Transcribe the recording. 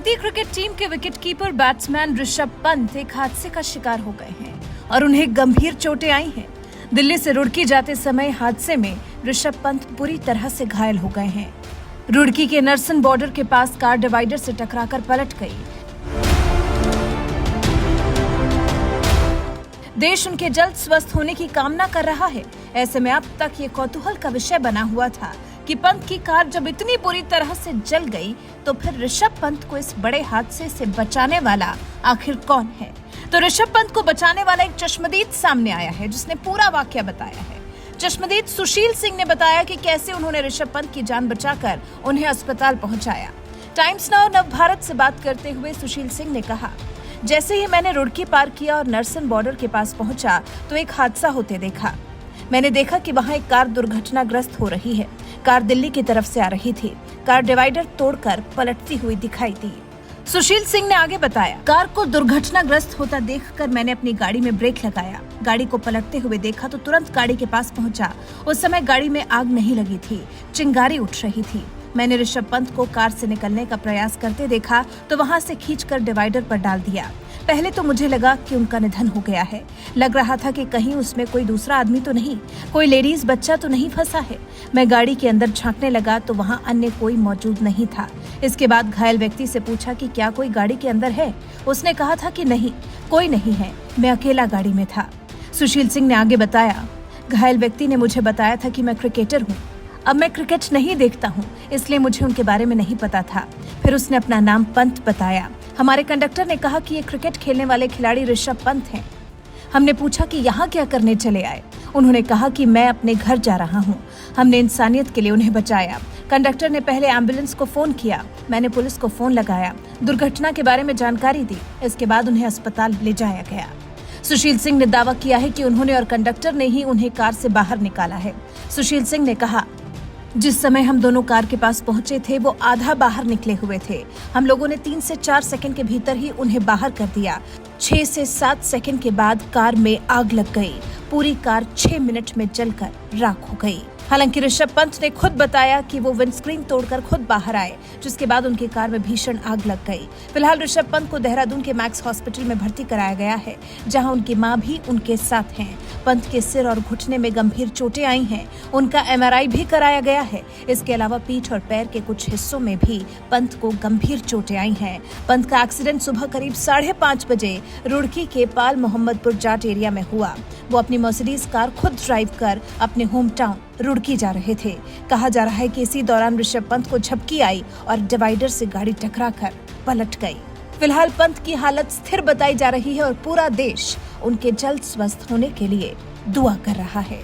भारतीय cricket team के wicketkeeper batsman Rishabh Pant एक हादसे का शिकार हो गए हैं और उन्हें गंभीर चोटें आई हैं। दिल्ली से रुड़की जाते समय हादसे में ऋषभ पंत बुरी तरह से घायल हो गए हैं। रुड़की के नरसन बॉर्डर के पास कार डिवाइडर से टकराकर पलट गई। देश उनके जल्द स्वस्थ होने की कामना कर रहा है। ऐसे में अब तक ये कौतूहल का विषय बना हुआ था कि पंत की कार जब इतनी बुरी तरह से जल गई तो फिर ऋषभ पंत को इस बड़े हादसे से बचाने वाला आखिर कौन है। तो ऋषभ पंत को बचाने वाला एक चश्मदीद सामने आया है जिसने पूरा वाकया बताया है। चश्मदीद सुशील सिंह ने बताया कि कैसे उन्होंने ऋषभ पंत की जान बचाकर उन्हें अस्पताल पहुंचाया। टाइम्स नाउ नव भारत से बात करते हुए सुशील सिंह ने कहा, जैसे ही मैंने रुड़की पार किया और नरसन बॉर्डर के पास पहुंचा तो एक हादसा होते देखा। मैंने देखा कि वहां एक कार दुर्घटनाग्रस्त हो रही है। कार दिल्ली की तरफ से आ रही थी। कार डिवाइडर तोड़कर पलटती हुई दिखाई दी। सुशील सिंह ने आगे बताया, कार को दुर्घटनाग्रस्त होता देखकर मैंने अपनी गाड़ी में ब्रेक लगाया। गाड़ी को पलटते हुए देखा तो तुरंत गाड़ी के पास पहुंचा। उस समय गाड़ी में आग नहीं लगी थी, चिंगारी उठ रही थी। मैंने ऋषभ पंत को कार से निकलने का प्रयास करते देखा तो वहां से खींचकर डिवाइडर पर डाल दिया। पहले तो मुझे लगा कि उनका निधन हो गया है। लग रहा था कि कहीं उसमें कोई दूसरा आदमी तो नहीं, कोई लेडीज बच्चा तो नहीं फंसा है। मैं गाड़ी के अंदर झांकने लगा तो वहां अन्य कोई मौजूद नहीं था। इसके बाद घायल व्यक्ति से पूछा कि क्या कोई गाड़ी के अंदर है। उसने कहा था कि नहीं, कोई नहीं है, मैं अकेला गाड़ी में था। सुशील सिंह ने आगे बताया, घायल व्यक्ति ने मुझे बताया था कि मैं क्रिकेटर हूँ। अब मैं क्रिकेट नहीं देखता हूँ, इसलिए मुझे उनके बारे में नहीं पता था। फिर उसने अपना नाम पंत बताया। हमारे कंडक्टर ने कहा कि ये क्रिकेट खेलने वाले खिलाड़ी ऋषभ पंत हैं। हमने पूछा कि यहाँ क्या करने चले आए। उन्होंने कहा कि मैं अपने घर जा रहा हूँ। हमने इंसानियत के लिए उन्हें बचाया। कंडक्टर ने पहले एम्बुलेंस को फोन किया, मैंने पुलिस को फोन लगाया, दुर्घटना के बारे में जानकारी दी। इसके बाद उन्हें अस्पताल ले जाया गया। सुशील सिंह ने दावा किया है कि उन्होंने और कंडक्टर ने ही उन्हें कार से बाहर निकाला है। सुशील सिंह ने कहा, जिस समय हम दोनों कार के पास पहुंचे थे वो आधा बाहर निकले हुए थे। हम लोगों ने 3 से 4 सेकंड के भीतर ही उन्हें बाहर कर दिया। 6 से 7 सेकंड के बाद कार में आग लग गई। पूरी कार 6 मिनट में जलकर राख हो गई। हालांकि ऋषभ पंत ने खुद बताया कि वो विंडस्क्रीन तोड़कर खुद बाहर आए, जिसके बाद उनकी कार में भीषण आग लग गई। फिलहाल ऋषभ पंत को देहरादून के मैक्स हॉस्पिटल में भर्ती कराया गया है, जहां उनकी मां भी उनके साथ हैं। पंत के सिर और घुटने में गंभीर चोटें आई हैं। उनका MRI भी कराया गया है। इसके अलावा पीठ और पैर के कुछ हिस्सों में भी पंत को गंभीर चोटें आई हैं। पंत का एक्सीडेंट सुबह करीब 5:30 बजे रुड़की के पाल मोहम्मदपुर जाट एरिया में हुआ। वो अपनी मर्सिडीज कार खुद ड्राइव कर अपने होम टाउन रुड़की जा रहे थे। कहा जा रहा है कि इसी दौरान ऋषभ पंत को झपकी आई और डिवाइडर से गाड़ी टकराकर पलट गई। फिलहाल पंत की हालत स्थिर बताई जा रही है और पूरा देश उनके जल्द स्वस्थ होने के लिए दुआ कर रहा है।